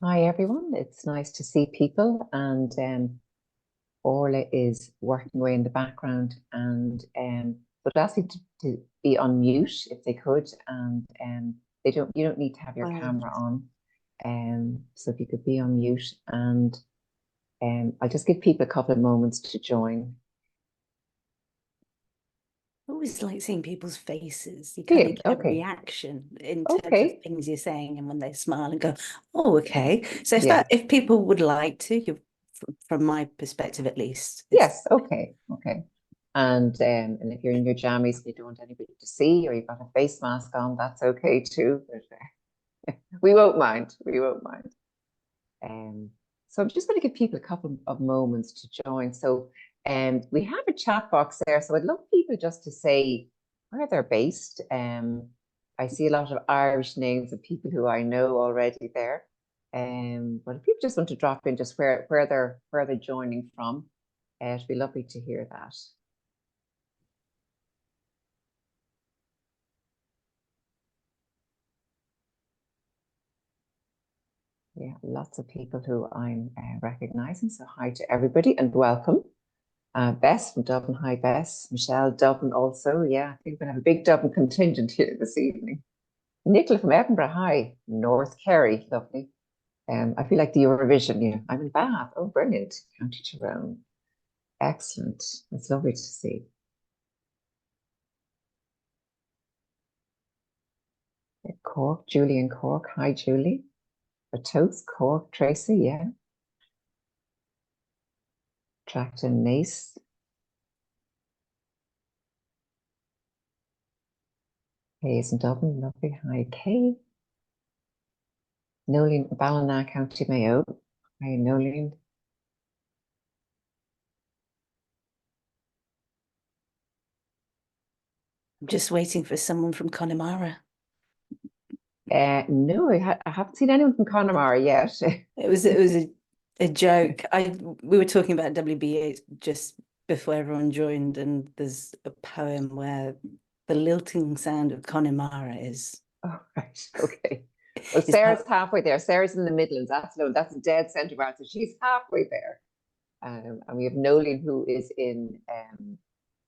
Hi everyone, it's nice to see people and Orla is working away in the background and would ask you to be on mute if they could and you don't need to have your Right. camera on. So if you could be on mute and I'll just give people a couple of moments to join. I always like seeing people's faces. You Do kind of you? get a Okay. reaction in terms of Okay. things you're saying, and when they smile and go, "Oh, okay." So Yeah. if people would like to, from my perspective at least, it's Yes, okay, okay. And if you're in your jammies and you don't want anybody to see or you've got a face mask on, that's okay too. But, we won't mind. We won't mind. Um, so I'm just going to give people a couple of moments to join. So we have a chat box there. So I'd love people just to say where they're based. I see a lot of Irish names of people who I know already there. But if people just want to drop in just where they're joining from, it'd be lovely to hear that. Yeah, lots of people who I'm recognizing. So hi to everybody and welcome. Bess from Dublin. Hi, Bess. Michelle, Dublin also. Yeah, I think we're going to have a big Dublin contingent here this evening. Nicola from Edinburgh. Hi. North Kerry. Lovely. I feel like the Eurovision. Yeah, I'm in Bath. Oh, brilliant. County Tyrone. Excellent. It's lovely to see. Cork, Julie in Cork. Hi, Julie. A toast, Cork, Tracy. Yeah. Tracton, Nace. Hayes in Dublin. Lovely. Hi, Kay. Nolene, Ballina, County Mayo. Hi, Nolene. I'm just waiting for someone from Connemara. No, I haven't seen anyone from Connemara yet. It was a joke. We were talking about WBA just before everyone joined, and there's a poem where the lilting sound of Connemara is Oh, right. Okay. Well, is Sarah's halfway there. Sarah's in the Midlands. That's a dead centre ground. So she's halfway there. And we have Nolene who is in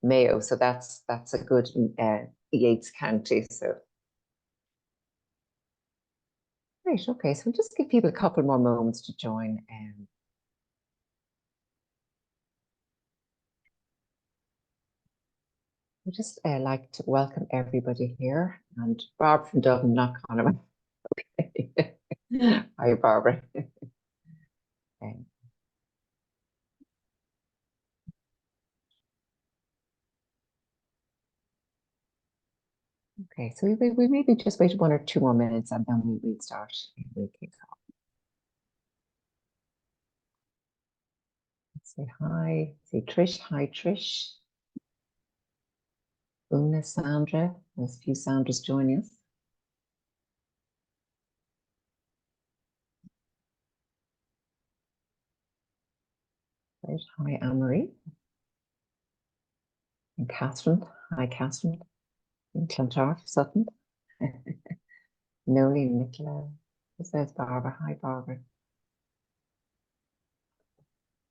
Mayo. So that's a good Yates County. So great. Okay. So we'll just give people a couple more moments to join. We just like to welcome everybody here. And Barbara from Dublin, not Conor. Okay. Hi, Barbara. Um, okay, so we maybe just wait 1 or 2 more minutes and then we'll start. We'll kick off. Let's say hi. Say Trish. Hi, Trish. Una, Sandra. There's a few Sandras joining us. Right. Hi, Anne-Marie. And Catherine. Hi, Catherine. And Clontarf, Sutton. Noli, Nicola. This is Barbara. Hi, Barbara.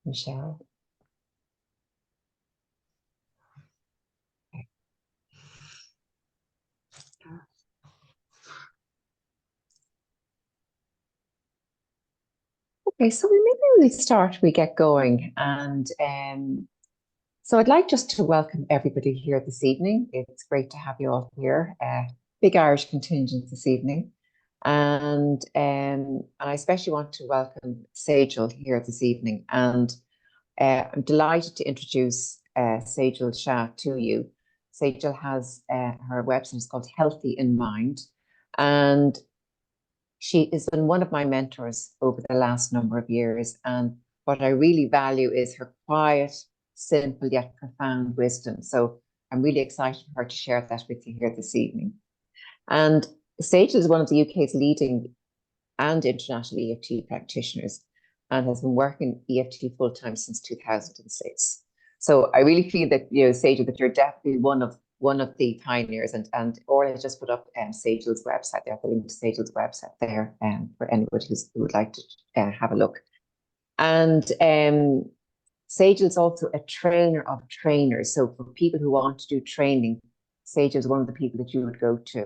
Michelle. Okay, so we start, we get going. And so I'd like just to welcome everybody here this evening. It's great to have you all here. Big Irish contingent this evening. And I especially want to welcome Sejual here this evening. And I'm delighted to introduce Sejual Shah to you. Sejual has her website is called Healthy in Mind. And she has been one of my mentors over the last number of years. And what I really value is her quiet, simple, yet profound wisdom. So I'm really excited for her to share that with you here this evening. And Sage is one of the UK's leading and international EFT practitioners and has been working EFT full time since 2006. So I really feel that, Sage, that you're definitely one of one of the pioneers, and Orla just put up Sejual's website there, the link to Sejual's website there, for anybody who would like to have a look. And Sejual's also a trainer of trainers. So for people who want to do training, Sejual's one of the people that you would go to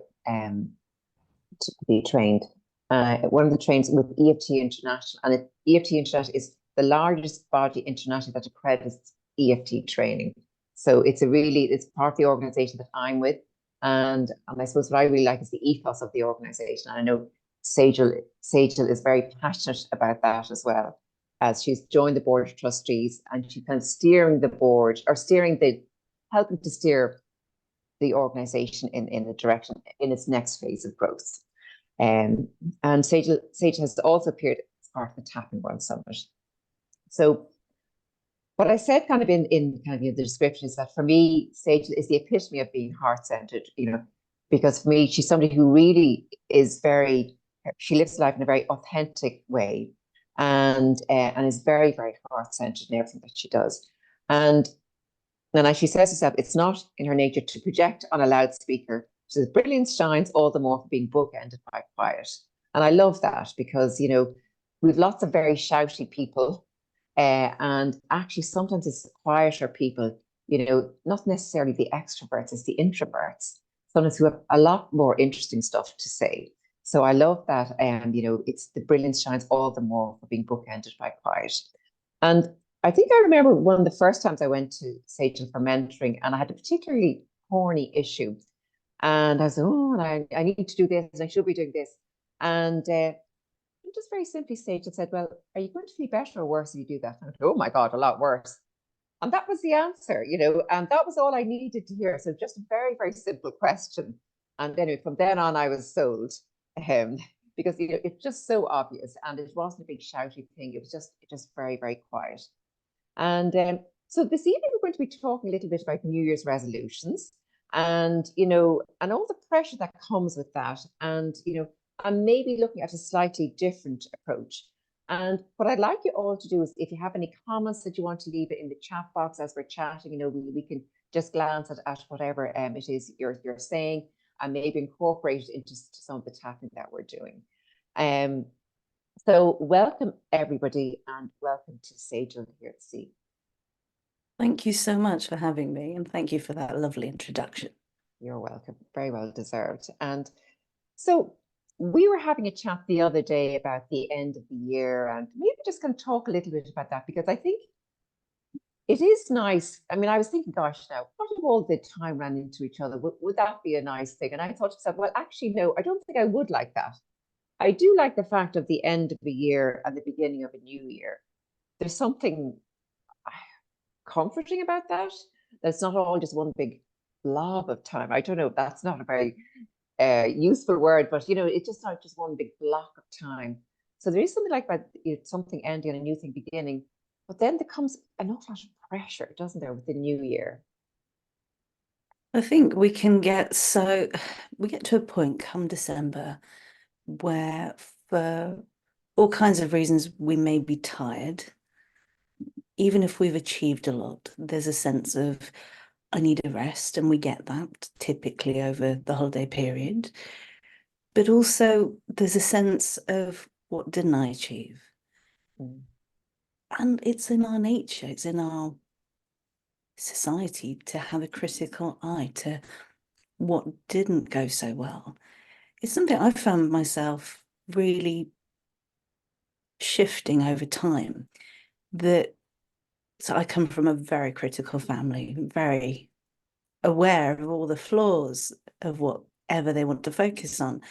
be trained. One of the trains with EFT International, and EFT International is the largest body internationally that accredits EFT training. So it's part of the organization that I'm with. And I suppose what I really like is the ethos of the organization. And I know Sejual is very passionate about that as well, as she's joined the board of trustees, and she's kind of steering the board, or helping to steer the organization in a direction in its next phase of growth. And Sejual has also appeared as part of the Tapping World Summit. So what I said kind of in kind of the description is that for me, Sejual is the epitome of being heart-centered, because for me, she's somebody who really is she lives life in a very authentic way, and is very, very heart-centered in everything that she does. And as she says herself, it's not in her nature to project on a loudspeaker. She says, brilliance shines all the more for being bookended by quiet. And I love that because, we've lots of very shouty people. And actually, sometimes it's the quieter people, not necessarily the extroverts, it's the introverts, sometimes who have a lot more interesting stuff to say. So I love that. It's the brilliance shines all the more for being bookended by quiet. And I think I remember one of the first times I went to Sejual for mentoring, and I had a particularly thorny issue. And I was, I need to do this, and I should be doing this. And just very simply, Sejual said, well, are you going to feel better or worse if you do that? And I went, oh my God, a lot worse. And that was the answer, and that was all I needed to hear. So just a very, very simple question. And anyway, from then on, I was sold. Because it's just so obvious, and it wasn't a big shouty thing. It was just very, very quiet. And so this evening we're going to be talking a little bit about New Year's resolutions, and and all the pressure that comes with that, and and maybe looking at a slightly different approach. And what I'd like you all to do is, if you have any comments that you want to leave it in the chat box as we're chatting, we can just glance at whatever it is you're saying, and maybe incorporate it into some of the tapping that we're doing. So welcome everybody, and welcome to Sejual here at Sea. Thank you so much for having me, and thank you for that lovely introduction. You're welcome, very well deserved. And so we were having a chat the other day about the end of the year, and maybe just going to talk a little bit about that, because I think it is nice. I mean, I was thinking, gosh, now, what if all the time ran into each other? Would that be a nice thing? And I thought to myself, well, actually, no, I don't think I would like that. I do like the fact of the end of a year and the beginning of a new year. There's something comforting about that. That's not all just one big blob of time. I don't know, that's not a very useful word, but it's just not just one big block of time. So there is something like that, something ending and a new thing beginning. But then there comes an awful lot of pressure, doesn't there, with the new year? I think we get to a point come December where, for all kinds of reasons, we may be tired. Even if we've achieved a lot, there's a sense of, I need a rest, and we get that typically over the holiday period. But also there's a sense of, what didn't I achieve? And it's in our nature, it's in our society to have a critical eye to what didn't go so well. It's something I've found myself really shifting over time. So I come from a very critical family, very aware of all the flaws of whatever they want to focus on.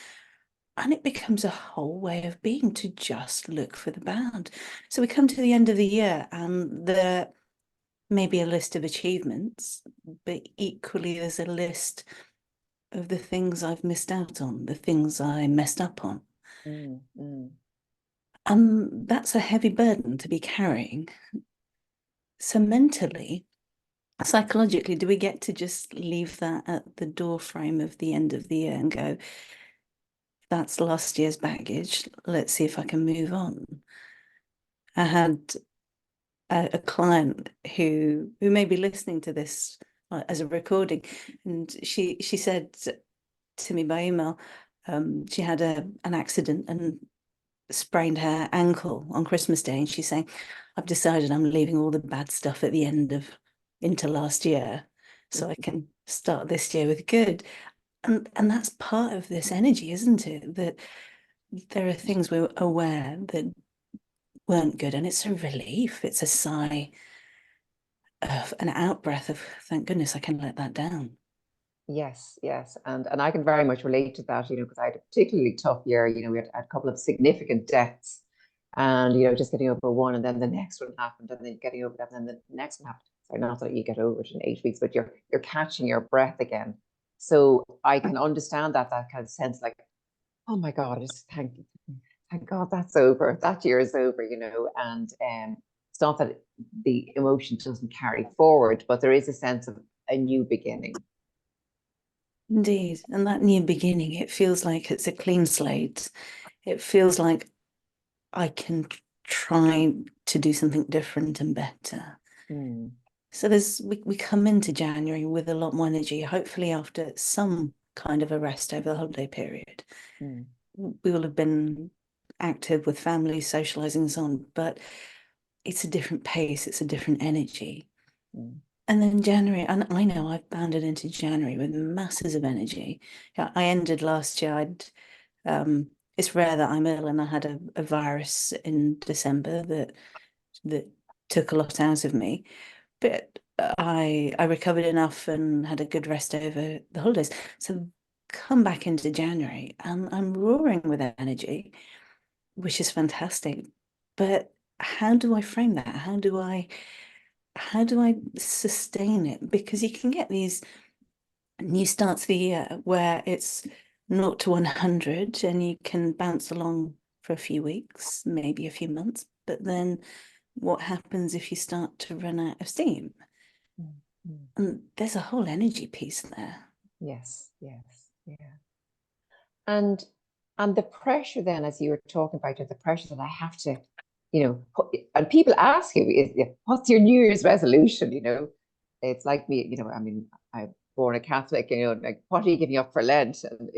And it becomes a whole way of being to just look for the bad. So we come to the end of the year, and there may be a list of achievements, but equally there's a list of the things I've missed out on, the things I messed up on. And that's a heavy burden to be carrying. So mentally, psychologically, do we get to just leave that at the door frame of the end of the year and go, that's last year's baggage, let's see if I can move on? I had a client who may be listening to this as a recording. And she said to me by email, she had an accident and sprained her ankle on Christmas Day, and she's saying, I've decided I'm leaving all the bad stuff at the end of into last year so I can start this year with good. And that's part of this energy, isn't it? That there are things we're aware that weren't good, and it's a relief, it's a sigh of an out breath of thank goodness I can let that down. Yes, yes. And I can very much relate to that, because I had a particularly tough year. We had a couple of significant deaths, and just getting over one, and then the next one happened, and then getting over that, and then the next one happened. Sorry, not that you get over it in 8 weeks, but you're catching your breath again. So I can understand that kind of sense, like, oh my God, just thank God that's over. That year is over, and it's not that the emotion doesn't carry forward, but there is a sense of a new beginning. Indeed. And that new beginning, it feels like it's a clean slate. It feels like I can try to do something different and better. Mm. So we come into January with a lot more energy, hopefully after some kind of a rest over the holiday period. Mm. We will have been active with families, socializing and so on, but it's a different pace, it's a different energy. Mm. And then January, and I know I've bounded into January with masses of energy. Yeah, I ended last year, it's rare that I'm ill, and I had a virus in December that took a lot out of me. But I recovered enough and had a good rest over the holidays. So come back into January and I'm roaring with energy, which is fantastic. But how do I frame that? How do I sustain it? Because you can get these new starts of the year where it's 0 to 100 and you can bounce along for a few weeks, maybe a few months. But then what happens if you start to run out of steam? Mm. And there's a whole energy piece there. Yes, yes, yeah. And the pressure then, as you were talking about it, the pressure that I have to, and people ask you, what's your New Year's resolution? It's like me, I mean, I'm born a Catholic, like, what are you giving up for Lent? And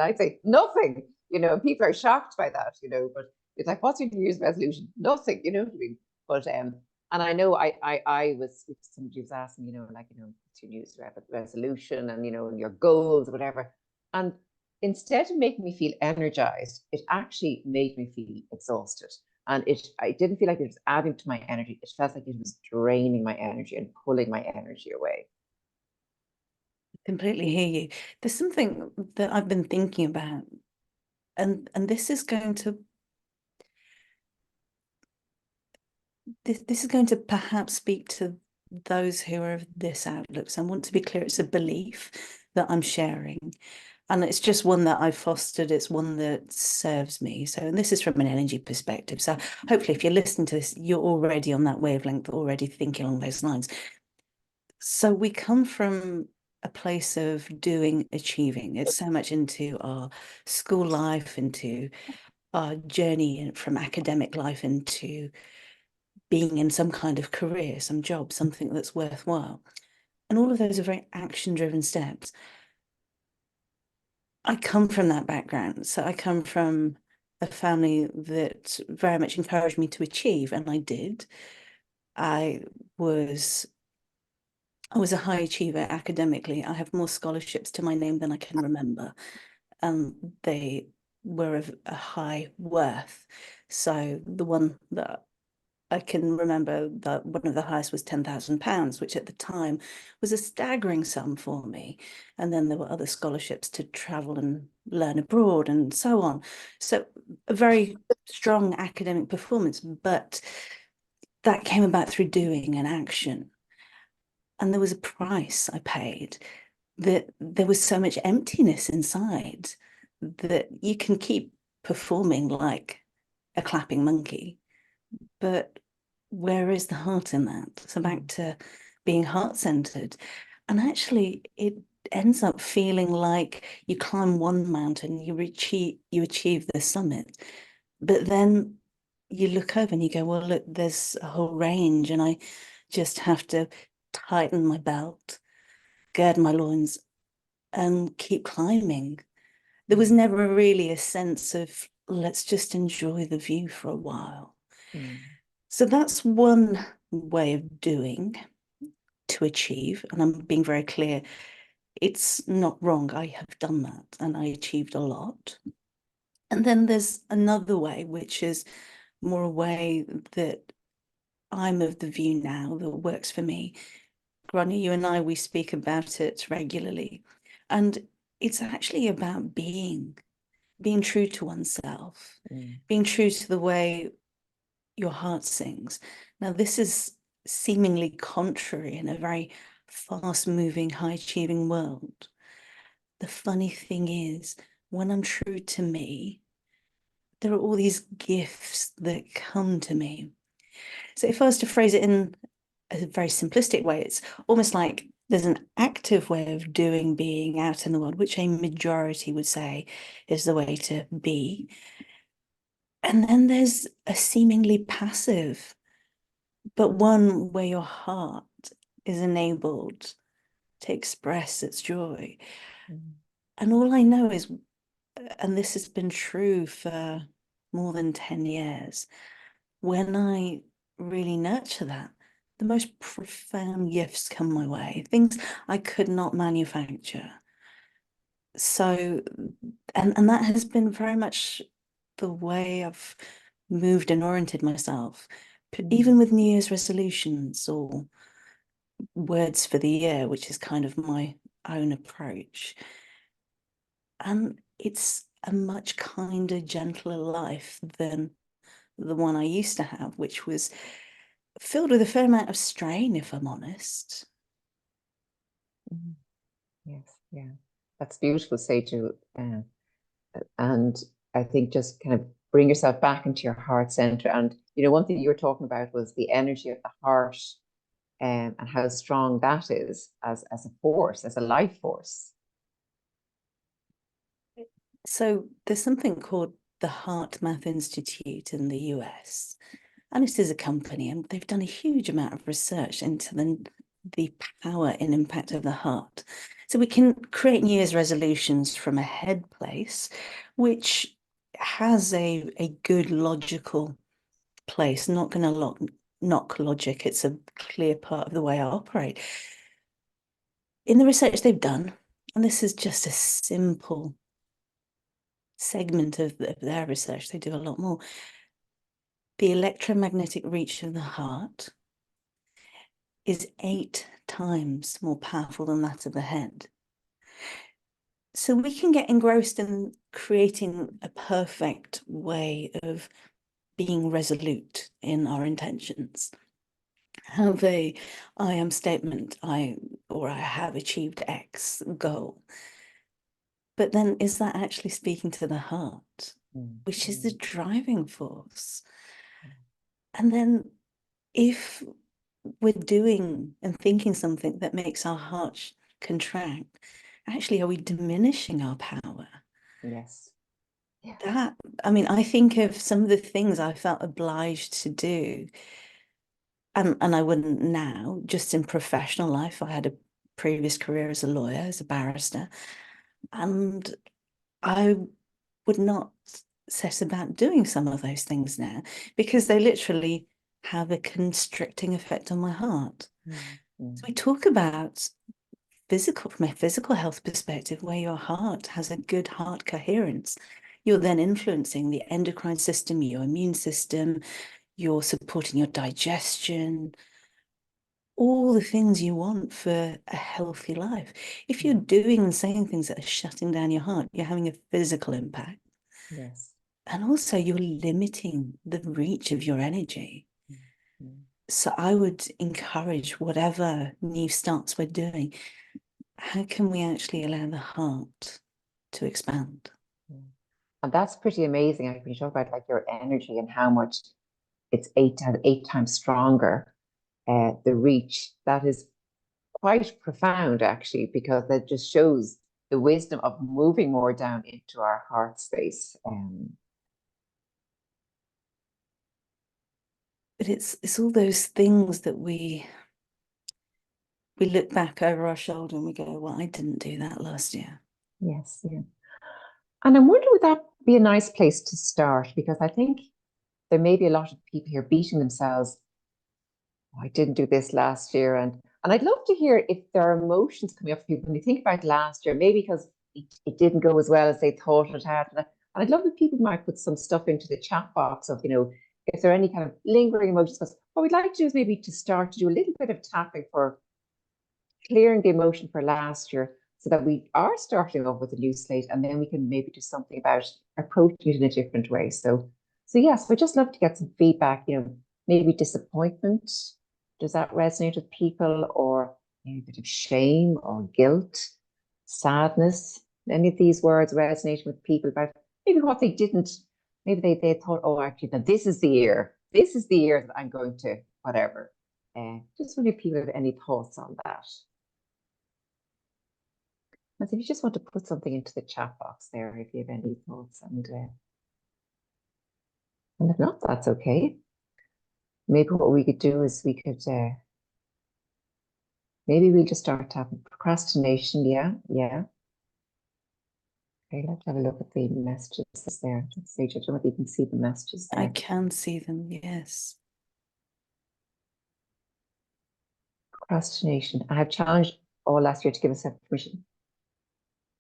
I say, nothing, and people are shocked by that, but it's like, what's your New Year's resolution? Nothing, what I mean? But, and I know I was, somebody was asking, like, what's your New Year's resolution and, and your goals or whatever. And instead of making me feel energized, it actually made me feel exhausted. And I didn't feel like it was adding to my energy. It felt like it was draining my energy and pulling my energy away. Completely hear you. There's something that I've been thinking about, and this is going to this is going to perhaps speak to those who are of this outlook. So I want to be clear, it's a belief that I'm sharing. And it's just one that I've fostered. It's one that serves me. So, and this is from an energy perspective. So hopefully if you're listening to this, you're already on that wavelength, already thinking along those lines. So we come from a place of doing, achieving. It's so much into our school life, into our journey from academic life into being in some kind of career, some job, something that's worthwhile. And all of those are very action-driven steps. I come from that background. So I come from a family that very much encouraged me to achieve, and I did. I was a high achiever academically. I have more scholarships to my name than I can remember. They were of a high worth. So the one that I can remember, that one of the highest was £10,000, which at the time was a staggering sum for me. And then there were other scholarships to travel and learn abroad and so on. So a very strong academic performance, but that came about through doing and action. And there was a price I paid, that there was so much emptiness inside that you can keep performing like a clapping monkey, but where is the heart in that? So back to being heart-centered. And actually it ends up feeling like you climb one mountain, you achieve the summit, but then you look over and you go, well, look, there's a whole range, and I just have to tighten my belt gird my loins and keep climbing. There was never really a sense of, let's just enjoy the view for a while. So that's one way of doing to achieve. And I'm being very clear, it's not wrong. I have done that and I achieved a lot. And then there's another way, which is more a way that I'm of the view now that works for me. Granny, you and I, we speak about it regularly. And it's actually about being true to oneself, being true to the way your heart sings. Now, this is seemingly contrary in a very fast-moving, high-achieving world. The funny thing is, when I'm true to me, there are all these gifts that come to me. So if I was to phrase it in a very simplistic way, it's almost like there's an active way of doing, being out in the world, which a majority would say is the way to be. And then there's a seemingly passive, but one where your heart is enabled to express its joy. And all I know is, and this has been true for more than 10 years, when I really nurture that, the most profound gifts come my way, things I could not manufacture. So, and that has been very much the way I've moved and oriented myself, even with New Year's resolutions or words for the year, which is kind of my own approach. And it's a much kinder, gentler life than the one I used to have, which was filled with a fair amount of strain, if I'm honest. Yes, yeah. That's beautiful, Sejual. And I think just kind of bring yourself back into your heart center. And, one thing you were talking about was the energy of the heart, and how strong that is as a force, as a life force. So there's something called the Heart Math Institute in the US, and it is a company, and they've done a huge amount of research into the power and impact of the heart. So we can create New Year's resolutions from a head place, which has a good logical place, not going to knock logic. It's a clear part of the way I operate. In the research they've done, and this is just a simple segment of their research, they do a lot more. The electromagnetic reach of the heart is 8 times more powerful than that of the head. So we can get engrossed in creating a perfect way of being resolute in our intentions. Have a I am statement, I have achieved X goal. But then is that actually speaking to the heart, which is the driving force? And then if we're doing and thinking something that makes our heart contract, actually, are we diminishing our power? Yes. Yeah. That, I mean, I think of some of the things I felt obliged to do, and I wouldn't now, just in professional life. I had a previous career as a lawyer, as a barrister, and I would not set about doing some of those things now because they literally have a constricting effect on my heart. So we talk about from a physical health perspective, where your heart has a good heart coherence, you're then influencing the endocrine system, your immune system, you're supporting your digestion, all the things you want for a healthy life. If you're doing and saying things that are shutting down your heart, you're having a physical impact. Yes. And also you're limiting the reach of your energy. So I would encourage whatever new starts we're doing, how can we actually allow the heart to expand? And that's pretty amazing. When you talk about like your energy and how much it's 8 times stronger, the reach, that is quite profound actually, because that just shows the wisdom of moving more down into our heart space. But it's all those things that we We look back over our shoulder and we go, well, I didn't do that last year. Yes, yeah. And I'm wondering, would that be a nice place to start? Because I think there may be a lot of people here beating themselves. Oh, I didn't do this last year. And I'd love to hear if there are emotions coming up for people when they think about last year, maybe because it didn't go as well as they thought it had. And I'd love if people might put some stuff into the chat box of, if there are any kind of lingering emotions. Because what we'd like to do is maybe to start to do a little bit of tapping for clearing the emotion for last year so that we are starting off with a new slate, and then we can maybe do something about approaching it in a different way. So yes, we'd just love to get some feedback, maybe disappointment. Does that resonate with people? Or maybe a bit of shame or guilt, sadness? Any of these words resonating with people about maybe what they didn't, maybe they thought, oh, actually, now this is the year. This is the year that I'm going to whatever. Just wonder if people have any thoughts on that. And so if you just want to put something into the chat box there, if you have any thoughts, and if not, that's okay. Maybe what we could do is maybe we'll just start tapping procrastination. Yeah. Okay, let's have a look at the messages there. Let's see, I don't know if you can see the messages there. I can see them, yes. Procrastination. I have challenged all last year to give myself permission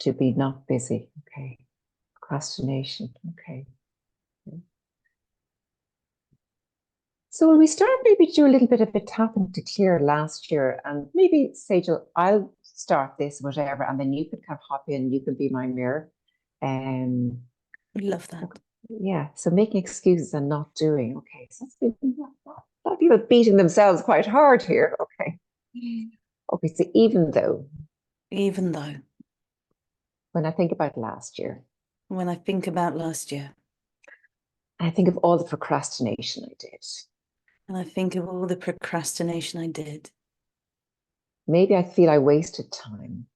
to be not busy. Okay. Procrastination. Okay. So will we start maybe do a little bit of a tapping to clear last year? And maybe, Sejual, I'll start this, whatever, and then you can kind of hop in, you can be my mirror. Love that. Yeah, so making excuses and not doing. Okay, so a lot of people beating themselves quite hard here. Okay. Okay, so even though, when I think about last year, when I think about last year, I think of all the procrastination I did. and I think of all the procrastination I did. Maybe I feel I wasted time.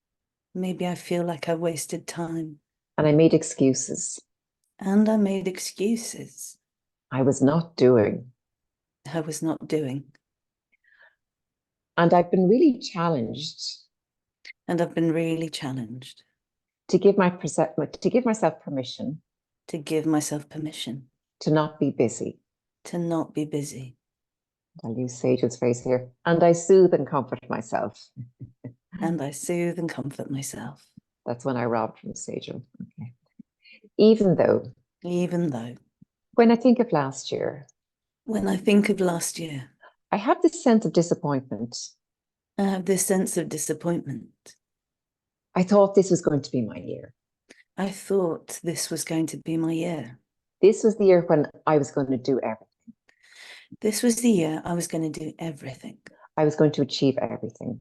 Maybe I feel like I wasted time. And I made excuses. And I made excuses. I was not doing. I was not doing. And I've been really challenged. And I've been really challenged. To give myself permission. To give myself permission. To not be busy. To not be busy. I'll use Sejual's phrase here. And I soothe and comfort myself. And I soothe and comfort myself. That's when I robbed from Sejual. Okay. Even though. When I think of last year. I have this sense of disappointment. I thought this was going to be my year. This was the year when I was going to do everything. I was going to achieve everything.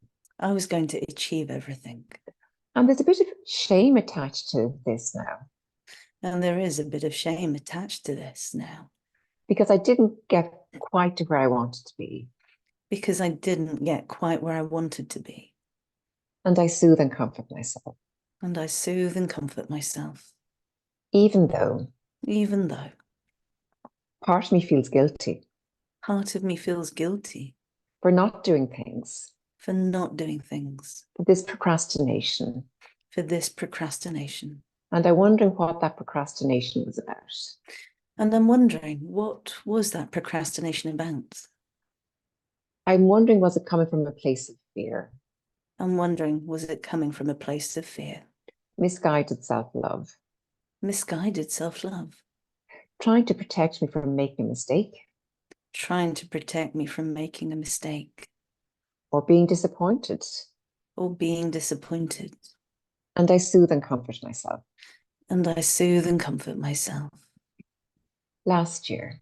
And there's a bit of shame attached to this now. Because I didn't get quite to where I wanted to be. And I soothe and comfort myself. Even though. Part of me feels guilty. For not doing things. For this procrastination. And I'm wondering what that procrastination was about. I'm wondering, was it coming from a place of fear? Misguided self-love. Trying to protect me from making a mistake. Or being disappointed. And I soothe and comfort myself. Last year.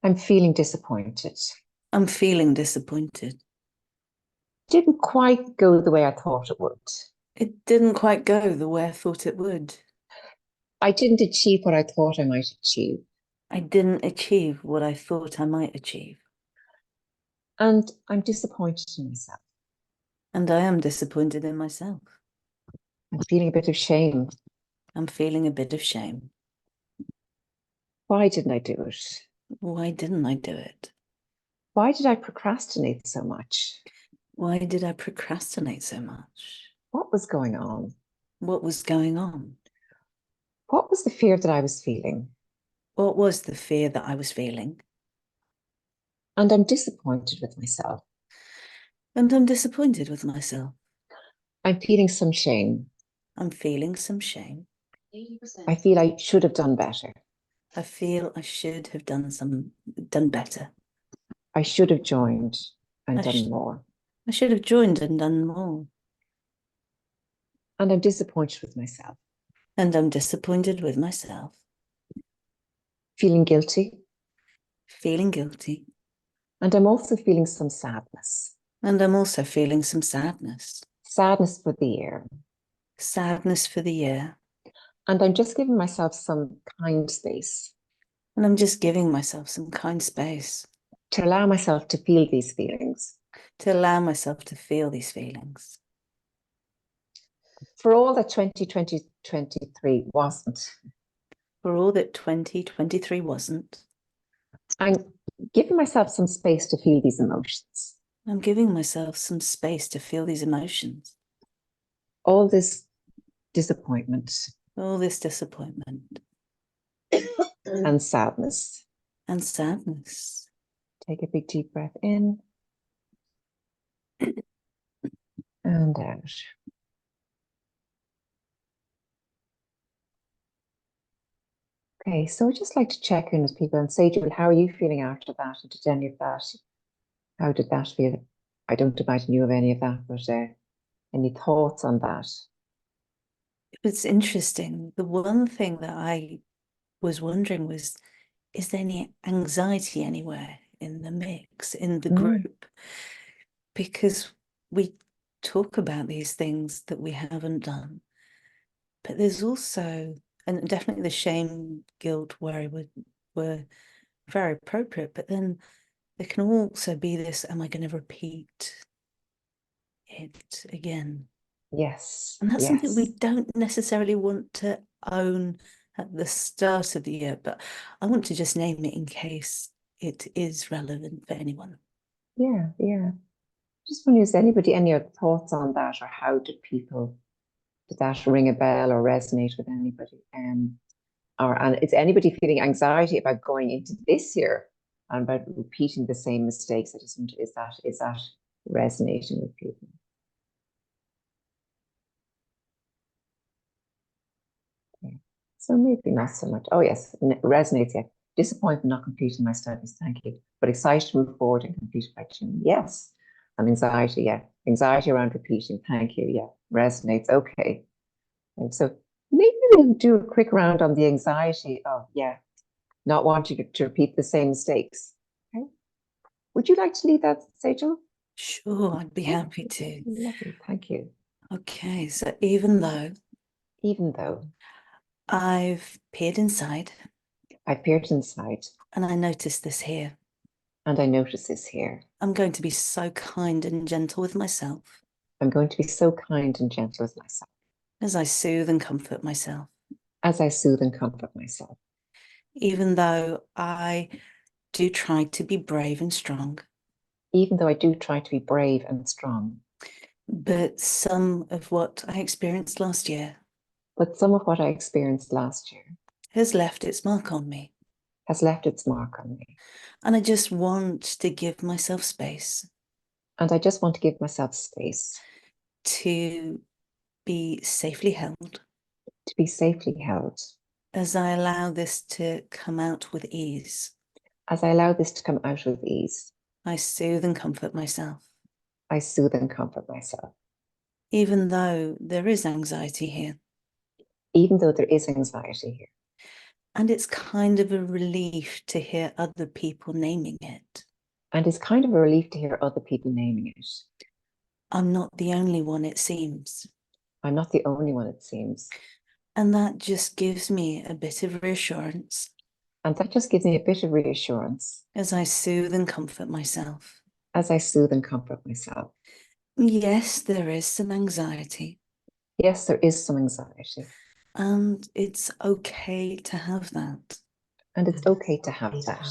I'm feeling disappointed. Didn't quite go the way I thought it would. I didn't achieve what I thought I might achieve. And I'm disappointed in myself. And I am disappointed in myself. I'm feeling a bit of shame. Why didn't I do it? Why did I procrastinate so much? Why did I procrastinate so much? What was going on? What was going on? What was the fear that I was feeling? What was the fear that I was feeling? And I'm disappointed with myself. And I'm disappointed with myself. I'm feeling some shame. I'm feeling some shame. I feel I should have done better. I feel I should have done better. I should have joined and done more. I should have joined and done more. And I'm disappointed with myself. And I'm disappointed with myself. Feeling guilty. Feeling guilty. And I'm also feeling some sadness. And I'm also feeling some sadness. Sadness for the year. Sadness for the year. And I'm just giving myself some kind space. And I'm just giving myself some kind space. To allow myself to feel these feelings. To allow myself to feel these feelings. For all that 2023 wasn't. For all that 2023 wasn't. I'm giving myself some space to feel these emotions. I'm giving myself some space to feel these emotions. All this disappointment. All this disappointment. And sadness. And sadness. Take a big deep breath in. And out. Okay, so I'd just like to check in with people and say, Julie, how are you feeling after that? And did any of that, how did that feel? I don't imagine you have any of that, but any thoughts on that? It's interesting. The one thing that I was wondering was, is there any anxiety anywhere in the mix, in the group? Because we talk about these things that we haven't done, but there's also, and definitely the shame, guilt, worry were very appropriate, but then there can also be this, am I going to repeat it again? Yes. And that's yes. something we don't necessarily want to own at the start of the year, but I want to just name it in case it is relevant for anyone. Yeah, yeah. Just wondering, is anybody any other thoughts on that, or how did that ring a bell or resonate with anybody? And is anybody feeling anxiety about going into this year and about repeating the same mistakes? I just wonder, is that resonating with people? Yeah. So maybe not so much. Oh yes, resonates. Yeah. Disappointed not completing my studies. Thank you. But excited to move forward and complete by June. Yes. And anxiety. Yeah. Anxiety around repeating. Thank you. Yeah. Resonates. Okay. And so maybe we'll do a quick round on the anxiety of, not wanting to repeat the same mistakes. Okay. Would you like to lead that, Sejual? Sure, I'd be happy to. Lovely. Thank you. Okay, so even though I've peered inside, I peered inside, and I noticed this here, and I notice this here, I'm going to be so kind and gentle with myself I'm going to be so kind and gentle with myself as I soothe and comfort myself. as I soothe and comfort myself. Even though I do try to be brave and strong, Even though I do try to be brave and strong, but some of what I experienced last year but some of what I experienced last year has left its mark on me. has left its mark on me. And I just want to give myself space. And I just want to give myself space to be safely held. To be safely held. As I allow this to come out with ease. As I allow this to come out with ease. I soothe and comfort myself. I soothe and comfort myself. Even though there is anxiety here. Even though there is anxiety here. And it's kind of a relief to hear other people naming it. And it's kind of a relief to hear other people naming it. I'm not the only one, it seems. I'm not the only one, it seems. And that just gives me a bit of reassurance. And that just gives me a bit of reassurance. As I soothe and comfort myself. As I soothe and comfort myself. Yes, there is some anxiety. Yes, there is some anxiety. And it's okay to have that. And it's okay to have that.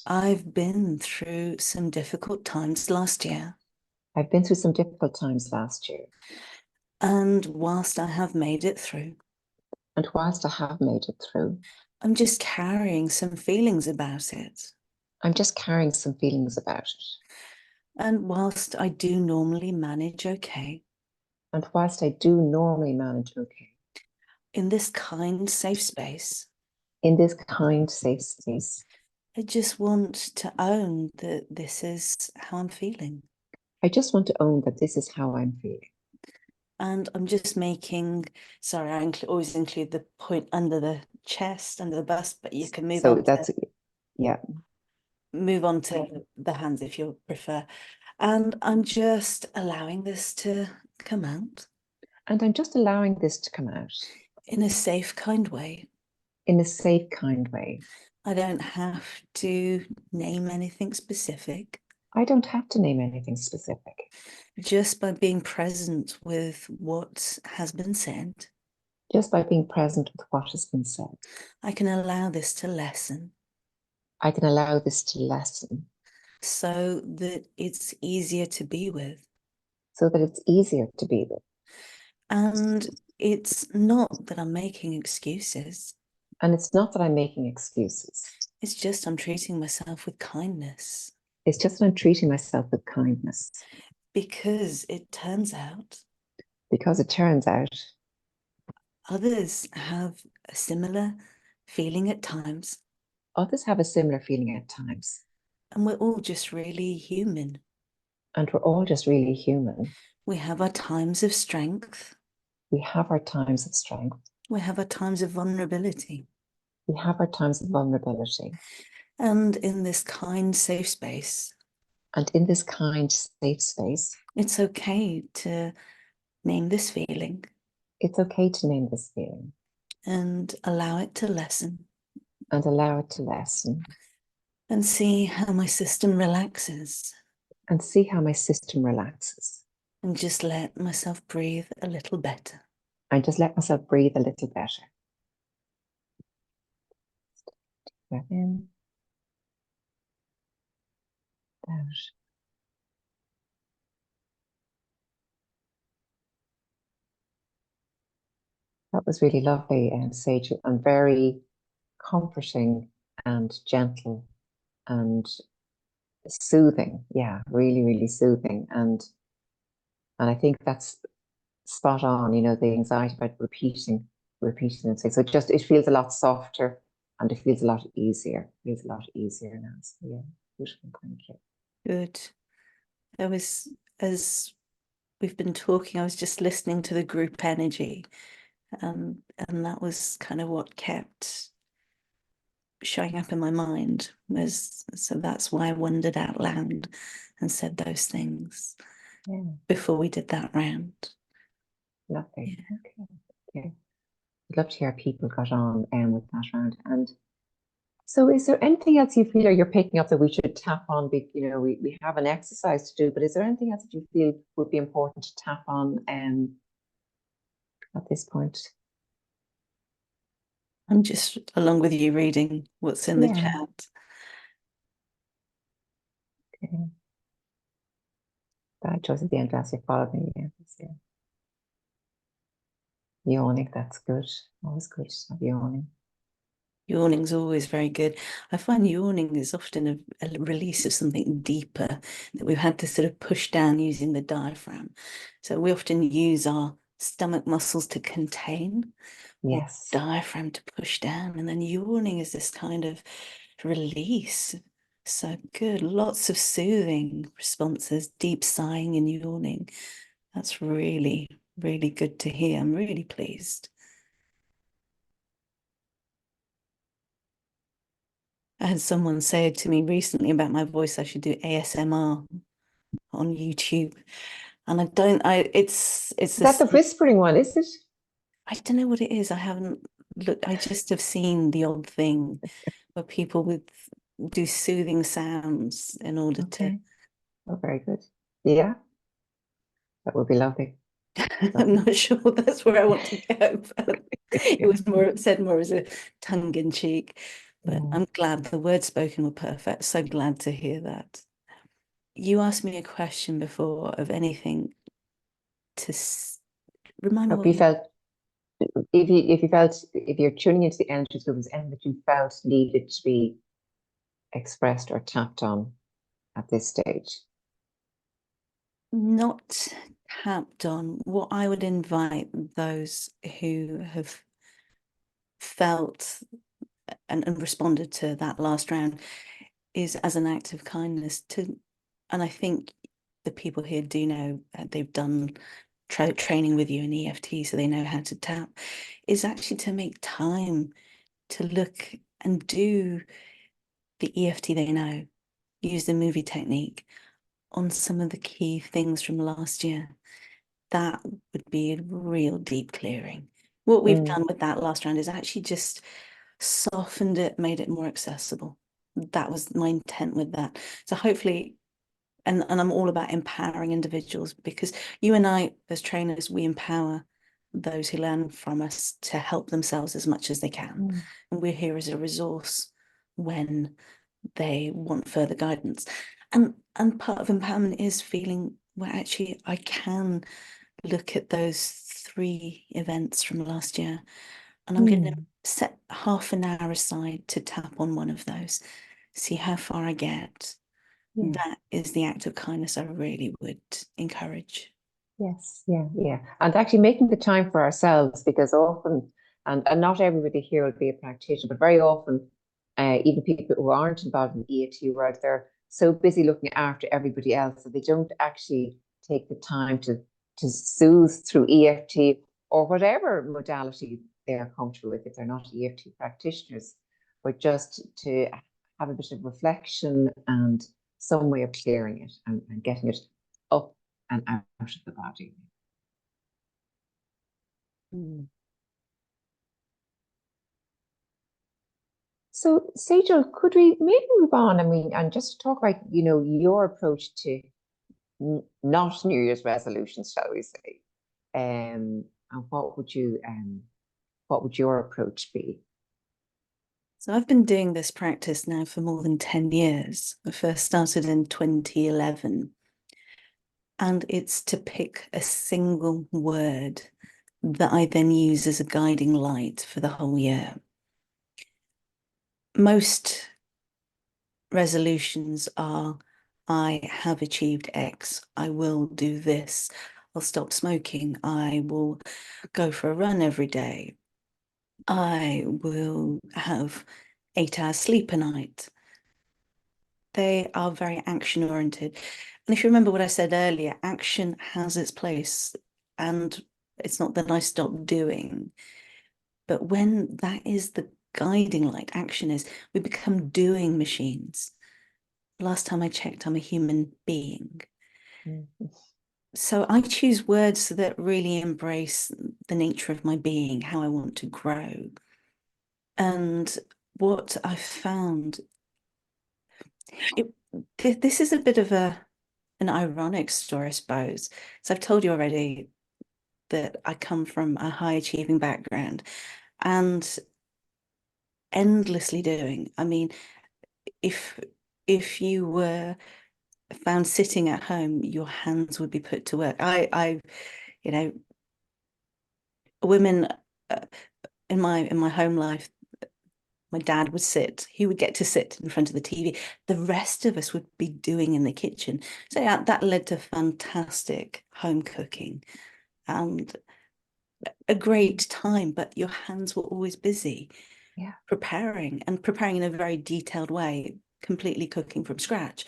I've been through some difficult times last year. I've been through some difficult times last year. And whilst I have made it through, And whilst I have made it through, I'm just carrying some feelings about it. I'm just carrying some feelings about it. And whilst I do normally manage okay, and whilst I do normally manage okay, in this kind, safe space, in this kind, safe space, I just want to own that this is how I'm feeling. I just want to own that this is how I'm feeling. And I'm just making, sorry, I always include the point under the chest, under the bust, but you can move So on. that's, yeah. Move on to the hands if you prefer. And I'm just allowing this to come out. And I'm just allowing this to come out. In a safe, kind way. In a safe, kind way. I don't have to name anything specific. I don't have to name anything specific. Just by being present with what has been said. Just by being present with what has been said. I can allow this to lessen. I can allow this to lessen. So that it's easier to be with. So that it's easier to be with. And it's not that I'm making excuses. And it's not that I'm making excuses. It's just I'm treating myself with kindness. It's just that I'm treating myself with kindness. Because it turns out. Because it turns out. Others have a similar feeling at times. Others have a similar feeling at times. And we're all just really human. And we're all just really human. We have our times of strength. We have our times of strength. We have our times of vulnerability. We have our times of vulnerability. And in this kind, safe space. And in this kind, safe space. It's okay to name this feeling. It's okay to name this feeling. And allow it to lessen. And allow it to lessen. And see how my system relaxes. And see how my system relaxes. And just let myself breathe a little better. And just let myself breathe a little better. Breath in. Out. That was really lovely and Sejual, and very comforting and gentle and soothing. Yeah, really, really soothing. And I think that's spot on, you know, the anxiety about repeating and saying. So it feels a lot softer and it feels a lot easier. It feels a lot easier now. So yeah, beautiful, thank you. Good. As we've been talking, I was just listening to the group energy. And that was kind of what kept showing up in my mind. So that's why I wondered out loud and said those things before we did that round. Lovely. Yeah. Okay. I'd love to hear how people got on with that round. And so is there anything else you feel or you're picking up that we should tap on? You know, we have an exercise to do, but is there anything else that you feel would be important to tap on at this point? I'm just along with you reading what's in the chat. Okay. That choice at the end last year followed me. Yeah. Yawning, that's good. Always good to have yawning. Yawning's always very good. I find yawning is often a release of something deeper that we've had to sort of push down using the diaphragm. So we often use our stomach muscles to contain, yes, diaphragm to push down, and then yawning is this kind of release. So good. Lots of soothing responses, deep sighing and yawning. That's really, really good to hear. I'm really pleased. I had someone say to me recently about my voice, I should do ASMR on YouTube. And it's is that the whispering one, is it? I don't know what it is. I haven't looked, I just have seen the odd thing where people do soothing sounds in order to. Oh, very good. Yeah. That would be lovely. I'm not sure that's where I want to go, but it was said more as a tongue in cheek. But Yeah. I'm glad the words spoken were perfect. So glad to hear that. You asked me a question before of anything to remind me Hope what you you. felt if you're tuning into the energy field, was anything that you felt needed to be expressed or tapped on at this stage? Not tapped on. What I would invite those who have felt and responded to that last round is as an act of kindness to, and I think the people here do know they've done training with you in EFT, so they know how to tap, is actually to make time to look and do the EFT they know, use the movie technique on some of the key things from last year. That would be a real deep clearing. What we've done with that last round is actually just softened it, made it more accessible. That was my intent with that. So hopefully, and I'm all about empowering individuals, because you and I, as trainers, we empower those who learn from us to help themselves as much as they can. And we're here as a resource when they want further guidance. And part of empowerment is feeling, well, actually, I can look at those 3 events from last year, and I'm going to set half an hour aside to tap on one of those, see how far I get. Yeah. That is the act of kindness I really would encourage. Yes, yeah, yeah. And actually making the time for ourselves, because often, and not everybody here will be a practitioner, but very often, even people who aren't involved in the EAT world, they're so busy looking after everybody else that they don't actually take the time to soothe through EFT or whatever modality they are comfortable with if they're not EFT practitioners, but just to have a bit of reflection and some way of clearing it and getting it up and out of the body. So, Sejal, could we maybe move on? I mean, and just talk about, your approach to not New Year's resolutions, shall we say? And what would your approach be? So I've been doing this practice now for more than 10 years. I first started in 2011. And it's to pick a single word that I then use as a guiding light for the whole year. Most resolutions are, I have achieved X, I will do this, I'll stop smoking, I will go for a run every day, I will have 8 hours sleep a night. They are very action oriented. And if you remember what I said earlier, action has its place. And it's not that I stop doing, but when that is the guiding light, action is, we become doing machines. Last time I checked, I'm a human being. So I choose words that really embrace the nature of my being, how I want to grow. And what I found, this is a bit of an ironic story, I suppose. So I've told you already that I come from a high achieving background and endlessly doing. I mean, if you were found sitting at home, your hands would be put to work. You know, women in my home life, my dad would sit, he would get to sit in front of the TV. The rest of us would be doing in the kitchen. So yeah, that led to fantastic home cooking and a great time, but your hands were always busy. Yeah. Preparing in a very detailed way, completely cooking from scratch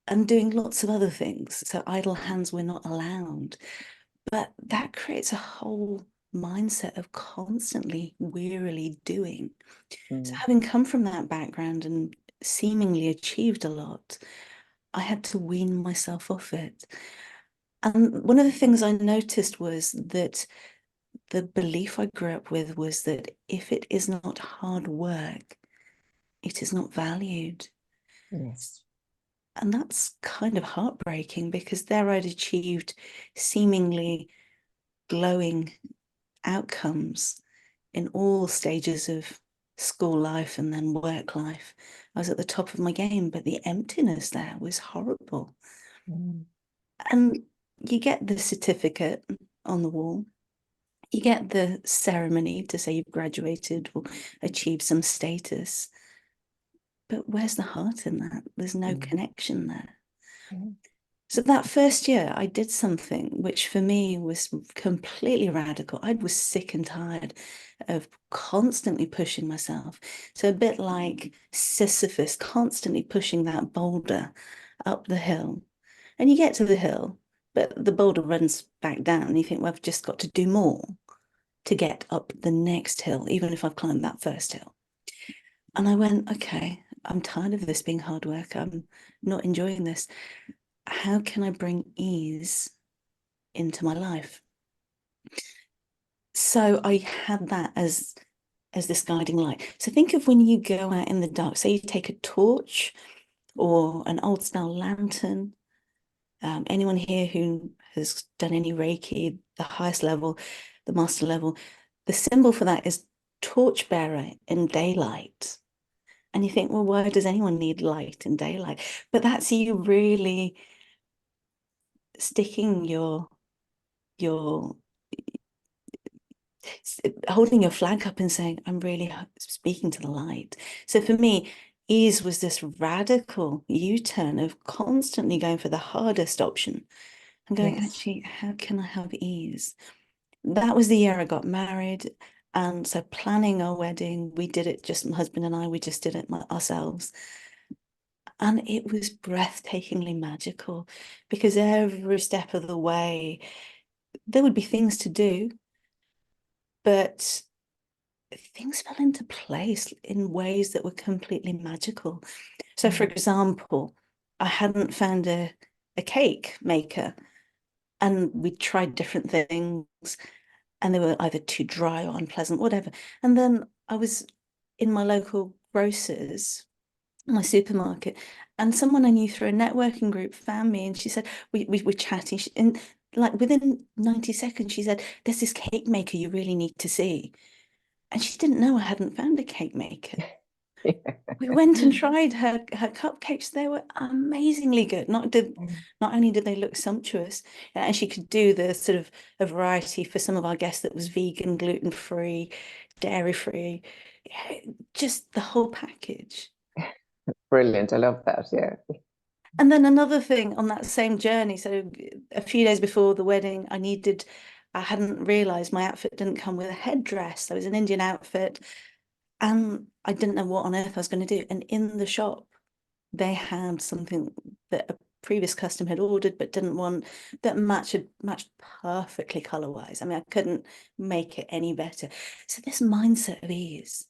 and doing lots of other things. So idle hands were not allowed. But that creates a whole mindset of constantly wearily doing. So having come from that background and seemingly achieved a lot, I had to wean myself off it. And one of the things I noticed was that the belief I grew up with was that if it is not hard work, it is not valued. Yes. And that's kind of heartbreaking, because there I'd achieved seemingly glowing outcomes in all stages of school life and then work life, I was at the top of my game, but the emptiness there was horrible. And you get the certificate on the wall, you get the ceremony to say you've graduated or achieved some status, but where's the heart in that? There's no connection there. So that first year, I did something which for me was completely radical. I was sick and tired of constantly pushing myself. So a bit like Sisyphus, constantly pushing that boulder up the hill. And you get to the hill, but the boulder runs back down. And you think, well, I've just got to do more to get up the next hill, even if I've climbed that first hill. And I went, okay, I'm tired of this being hard work. I'm not enjoying this. How can I bring ease into my life? So I had that as this guiding light. So think of when you go out in the dark, say you take a torch or an old style lantern. Anyone here who has done any Reiki, the highest level, the master level, the symbol for that is torchbearer in daylight. And you think, well, why does anyone need light in daylight? But that's you really sticking your holding your flag up and saying, I'm really speaking to the light. So for me, ease was this radical U-turn of constantly going for the hardest option and going, actually, how can I have ease? That was the year I got married. And so planning our wedding, we did it, just my husband and I, we just did it ourselves. And it was breathtakingly magical because every step of the way, there would be things to do, but things fell into place in ways that were completely magical. So, for example, I hadn't found a cake maker, and we tried different things, and they were either too dry or unpleasant, whatever. And then I was in my local grocer's, my supermarket, and someone I knew through a networking group found me, and she said, we were chatting, and like within 90 seconds, she said, there's this cake maker you really need to see. And she didn't know I hadn't found a cake maker. We went and tried her cupcakes. They were amazingly good. Not only did they look sumptuous, and she could do the sort of a variety for some of our guests that was vegan, gluten-free, dairy-free, just the whole package. Brilliant. I love that. Yeah. And then another thing on that same journey, so a few days before the wedding, I hadn't realized my outfit didn't come with a headdress. There was an Indian outfit, and I didn't know what on earth I was going to do. And in the shop, they had something that a previous customer had ordered but didn't want, that matched perfectly color-wise. I mean, I couldn't make it any better. So this mindset of ease,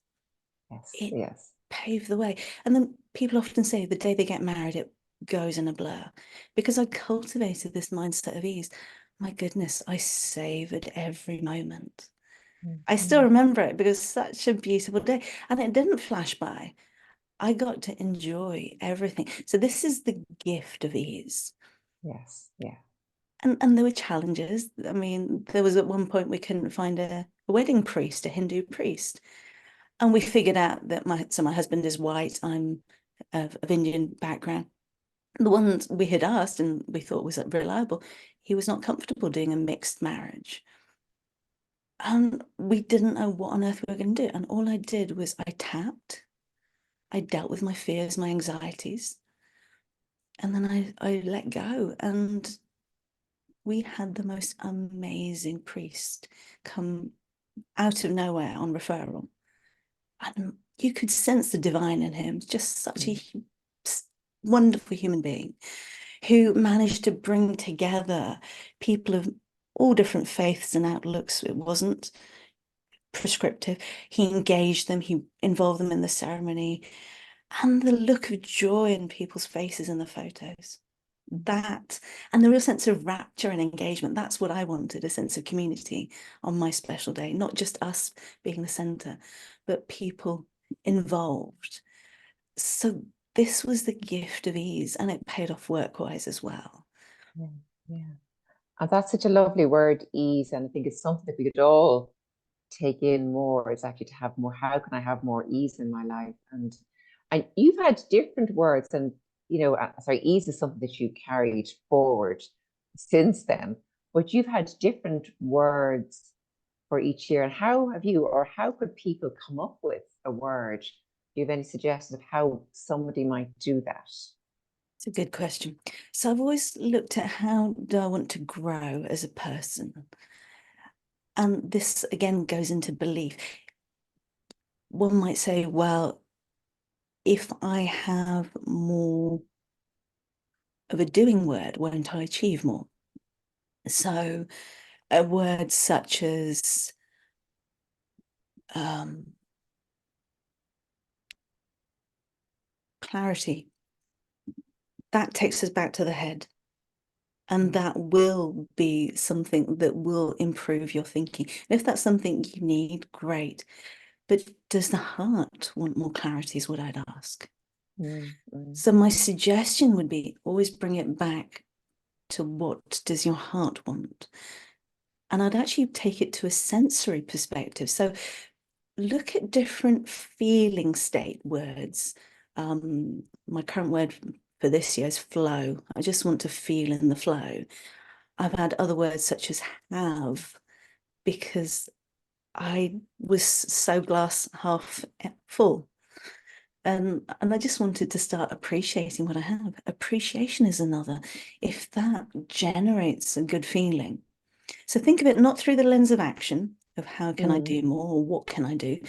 it paved the way. And then people often say the day they get married, it goes in a blur. Because I cultivated this mindset of ease, my goodness, I savored every moment. I still remember it because it's such a beautiful day, and it didn't flash by. I got to enjoy everything. So this is the gift of ease. Yes. Yeah. And there were challenges. I mean, there was at one point we couldn't find a wedding priest, a Hindu priest. And we figured out that my husband is white, I'm of Indian background. The ones we had asked and we thought was reliable, he was not comfortable doing a mixed marriage. And we didn't know what on earth we were going to do. And all I did was I tapped, I dealt with my fears, my anxieties, and then I let go. And we had the most amazing priest come out of nowhere on referral. And you could sense the divine in him, just such a wonderful human being who managed to bring together people of all different faiths and outlooks. It wasn't prescriptive. He engaged them, he involved them in the ceremony, and the look of joy in people's faces in the photos. That, and the real sense of rapture and engagement, that's what I wanted, a sense of community on my special day, not just us being the center, but people involved. So this was the gift of ease, and it paid off work-wise as well. Yeah. And that's such a lovely word, ease. And I think it's something that we could all take in more, is actually to have more, how can I have more ease in my life? And you've had different words, and sorry, ease is something that you carried forward since then, but you've had different words for each year. And how have you, or how could people come up with a word? Do you have any suggestions of how somebody might do that? It's a good question. So I've always looked at, how do I want to grow as a person? And this again goes into belief. One might say, well, if I have more of a doing word, won't I achieve more? So a word such as clarity, that takes us back to the head. And that will be something that will improve your thinking. And if that's something you need, great. But does the heart want more clarity, is what I'd ask. So my suggestion would be, always bring it back to, what does your heart want? And I'd actually take it to a sensory perspective. So look at different feeling state words. My current word for this year is flow. I just want to feel in the flow. I've had other words such as have, because I was so glass half full. And I just wanted to start appreciating what I have. Appreciation is another. If that generates a good feeling. So think of it not through the lens of action, of how can I do more, or what can I do,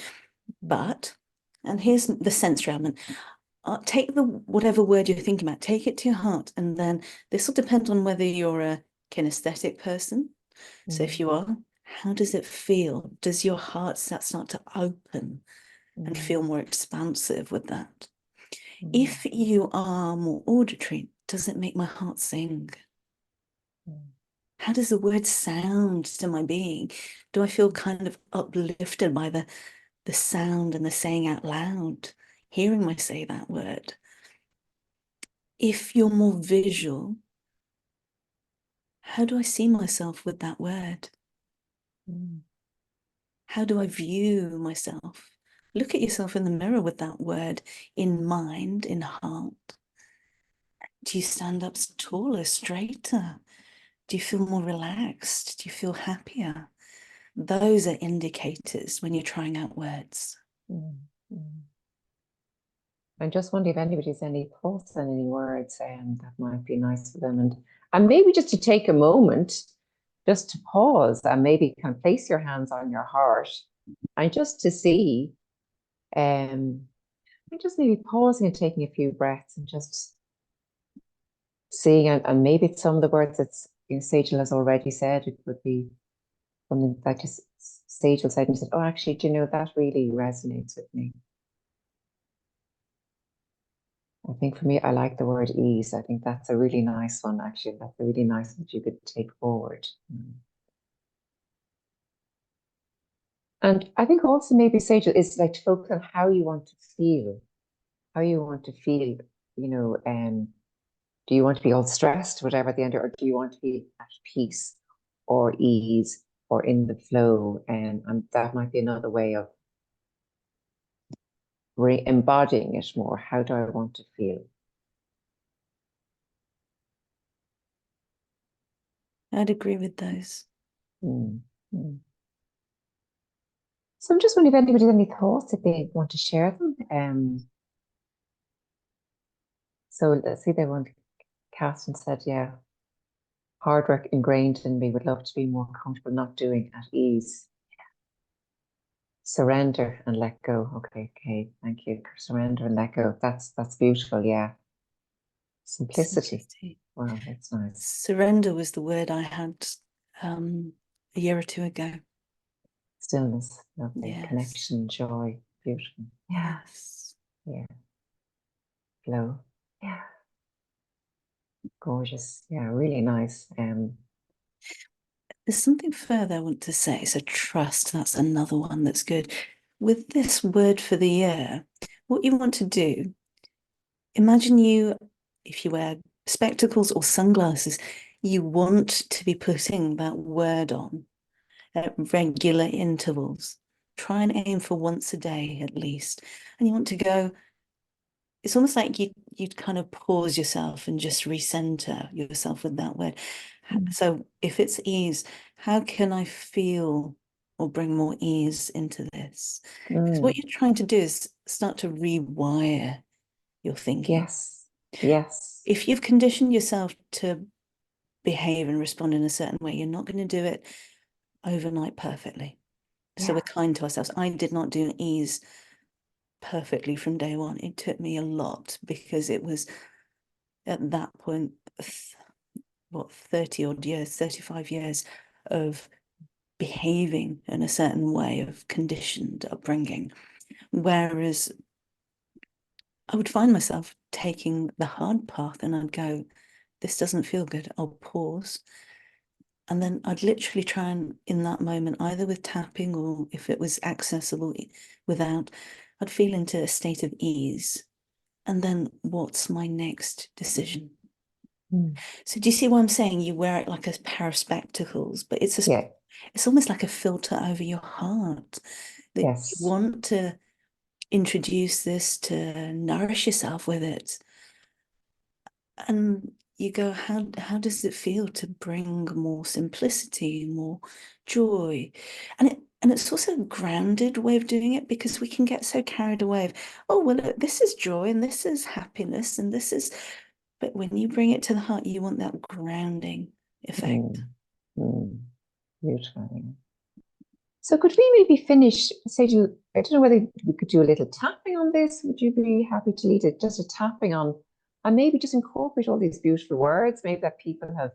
but, and here's the sensory element, take whatever word you're thinking about, take it to your heart, and then this will depend on whether you're a kinesthetic person. So if you are, how does it feel? Does your heart start to open and feel more expansive with that? If you are more auditory, does it make my heart sing? How does the word sound to my being? Do I feel kind of uplifted by the sound and the saying out loud, hearing my say that word? If you're more visual, how do I see myself with that word? How do I view myself? Look at yourself in the mirror with that word in mind, in heart. Do you stand up taller, straighter? Do you feel more relaxed? Do you feel happier? Those are indicators when you're trying out words. I just wonder if anybody has any thoughts on any words that might be nice for them. And maybe just to take a moment, just to pause and maybe kind of place your hands on your heart and just to see, and just maybe pausing and taking a few breaths and just seeing, and maybe it's some of the words that Sejual has already said. It would be something that just Sejual said, and he said, oh, actually, do you know, that really resonates with me. I think for me, I like the word ease. I think that's a really nice one, actually. That's a really nice one that you could take forward. And I think also maybe Sejual is like to focus on how you want to feel, do you want to be all stressed, whatever at the end, or do you want to be at peace or ease or in the flow? And that might be another way of embodying it more. How do I want to feel? I'd agree with those. So I'm just wondering if anybody has any thoughts, if they want to share them. So let's see, they want, Catherine said, yeah, hard work ingrained in me, would love to be more comfortable not doing, at ease. Surrender and let go. Okay, thank you. Surrender and let go. That's beautiful, yeah. Simplicity. Wow, that's nice. Surrender was the word I had a year or two ago. Stillness, lovely. Yes. Connection, joy, beautiful. Yeah. Yes. Yeah. Flow. Yeah. Gorgeous. Yeah, really nice. There's something further I want to say. So trust, that's another one that's good. With this word for the year, what you want to do, imagine you, if you wear spectacles or sunglasses, you want to be putting that word on. at regular intervals. Try and aim for once a day at least. And you want to go, it's almost like you'd kind of pause yourself and just recenter yourself with that word. So if it's ease, how can I feel or bring more ease into this? Because what you're trying to do is start to rewire your thinking. Yes. Yes. If you've conditioned yourself to behave and respond in a certain way, you're not going to do it overnight perfectly. So we're kind to ourselves. I did not do ease perfectly from day one. It took me a lot because it was at that point, what, 30 odd years, 35 years of behaving in a certain way, of conditioned upbringing. Whereas I would find myself taking the hard path and I'd go, this doesn't feel good. I'll pause. And then I'd literally try and, in that moment, either with tapping or if it was accessible without, I'd feel into a state of ease. And then what's my next decision? So do you see what I'm saying? You wear it like a pair of spectacles, but it's it's almost like a filter over your heart that you want to introduce this, to nourish yourself with it. And you go, how does it feel to bring more simplicity, more joy? And it's also a grounded way of doing it, because we can get so carried away of, oh, well, look, this is joy and this is happiness and this is, but when you bring it to the heart, you want that grounding effect. Beautiful. So could we maybe finish, I don't know whether we could do a little tapping on this. Would you be happy to lead it? Just a tapping on, and maybe just incorporate all these beautiful words, maybe that people have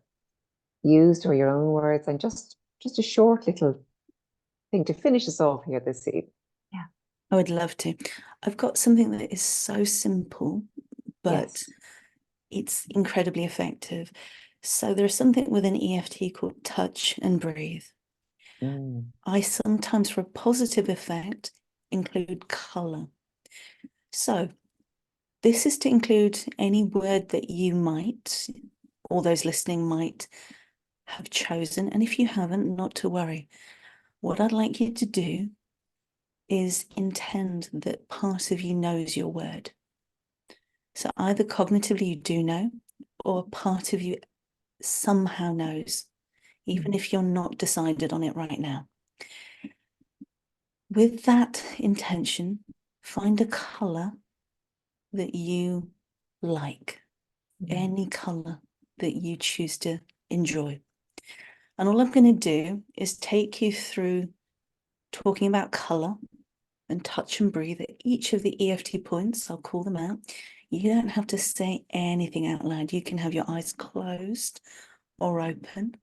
used, or your own words, and just a short little thing to finish us off here this evening. Yeah, I would love to. I've got something that is so simple, but it's incredibly effective. So there's something with an EFT called touch and breathe. I sometimes, for a positive effect, include color. So this is to include any word that you might, or those listening might have chosen. And if you haven't, not to worry. What I'd like you to do is intend that part of you knows your word. So either cognitively you do know, or part of you somehow knows, even if you're not decided on it right now. With that intention, find a color that you like, any color that you choose to enjoy. And all I'm going to do is take you through talking about color and touch and breathe at each of the EFT points. I'll call them out. You don't have to say anything out loud. You can have your eyes closed or open.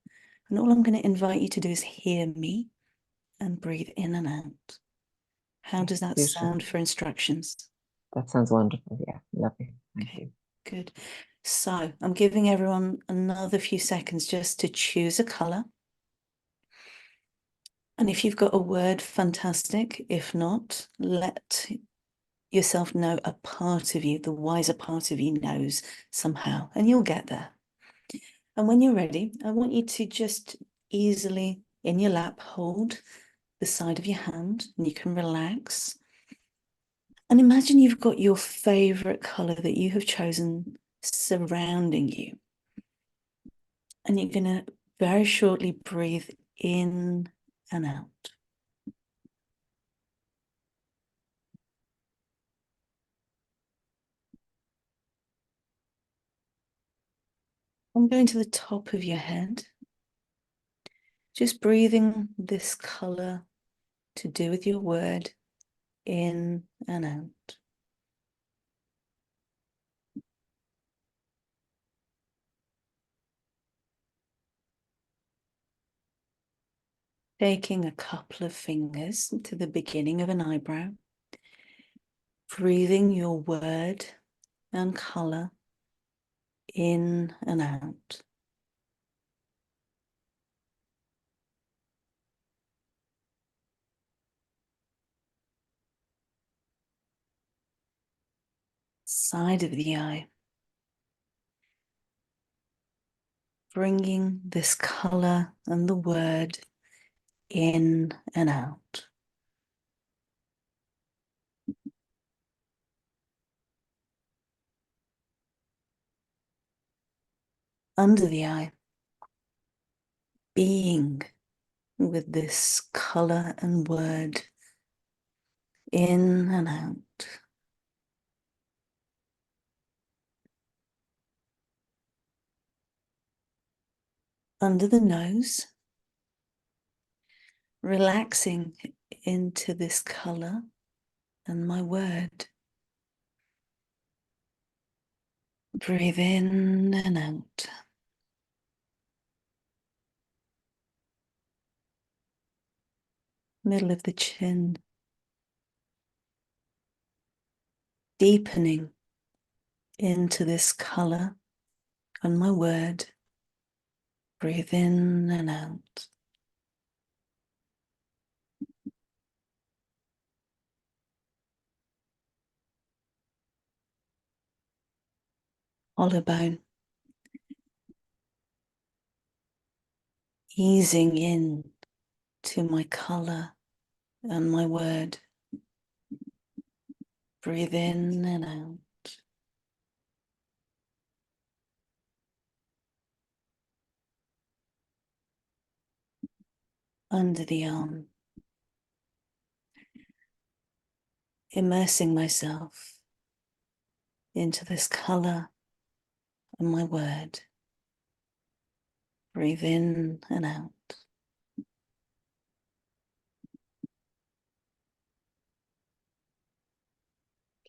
And all I'm going to invite you to do is hear me and breathe in and out. How does that sound for instructions? That sounds wonderful. Yeah, lovely. Thank you. Good. So I'm giving everyone another few seconds just to choose a color. And if you've got a word, fantastic. If not, let yourself know a part of you, the wiser part of you knows somehow, and you'll get there. And when you're ready, I want you to just easily in your lap hold the side of your hand, and you can relax. And imagine you've got your favorite color that you have chosen surrounding you. And you're going to very shortly breathe in and out. I'm going to the top of your head, just breathing this color to do with your word in and out. Taking a couple of fingers to the beginning of an eyebrow, breathing your word and color in and out. Side of the eye. Bringing this color and the word in and out. Under the eye, being with this color and word in and out. Under the nose, relaxing into this color and my word. Breathe in and out. Middle of the chin. Deepening into this color and my word. Breathe in and out. Collarbone. Easing in to my color and my word. Breathe in and out. Under the arm. Immersing myself into this color and my word. Breathe in and out.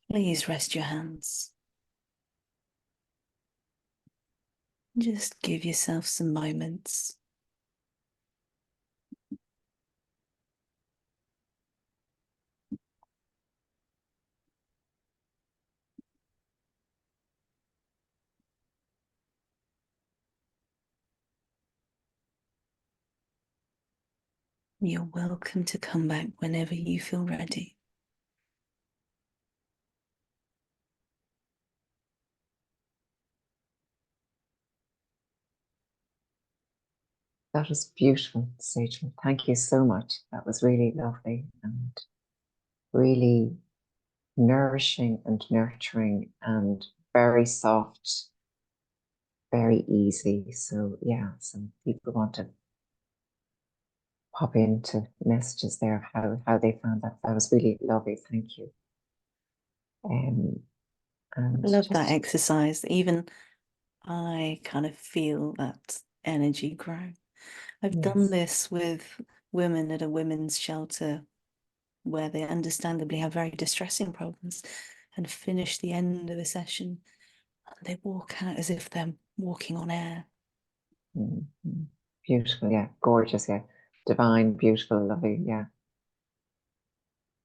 Please rest your hands. Just give yourself some moments. You're welcome to come back whenever you feel ready. That was beautiful, Sejual. Thank you so much. That was really lovely and really nourishing and nurturing and very soft, very easy. So yeah, some people want to pop into messages there how they found that. That was really lovely. Thank you. And I love that just exercise. Even I kind of feel that energy grow. I've done yes. this with women at a women's shelter where they understandably have very distressing problems and finish the end of a session and they walk out as if they're walking on air. Mhm. Beautiful, yeah, gorgeous, yeah, divine, beautiful, lovely, yeah,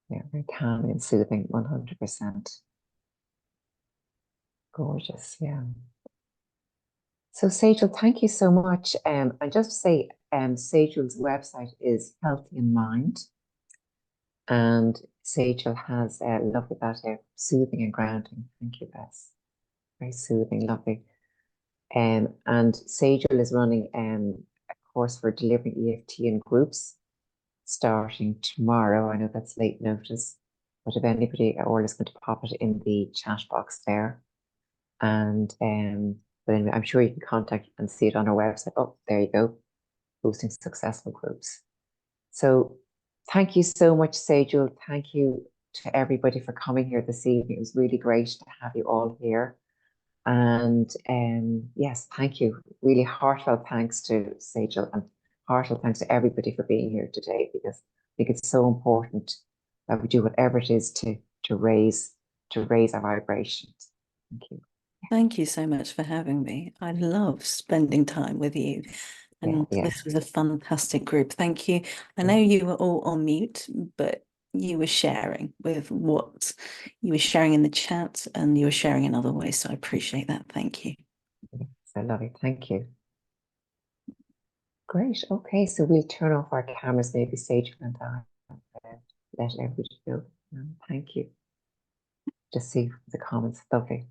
yeah, very calming and soothing, 100%. Gorgeous, yeah. So Sejual, thank you so much. And just to say, Sejual's website is Healthy in Mind, and Sejual has lovely that soothing and grounding. Thank you, Bess. Very soothing, lovely. And Sejual is running a course for delivering EFT in groups starting tomorrow. I know that's late notice, but if anybody, Orla is going to pop it in the chat box there. And but anyway, I'm sure you can contact and see it on our website. Oh, there you go. Hosting successful groups. So thank you so much, Sejual. Thank you to everybody for coming here this evening. It was really great to have you all here. And yes, thank you. Really heartfelt thanks to Sejual and heartfelt thanks to everybody for being here today, because I think it's so important that we do whatever it is to raise our vibrations. Thank you. Thank you so much for having me. I love spending time with you. And Yeah. this was a fantastic group. Thank you. I know you were all on mute, but you were sharing with what you were sharing in the chat and you were sharing in other ways. So I appreciate that. Thank you. So lovely. Thank you. Great. Okay, so we'll turn off our cameras, maybe Sage and I, let everybody go. Thank you. Just see the comments. Lovely.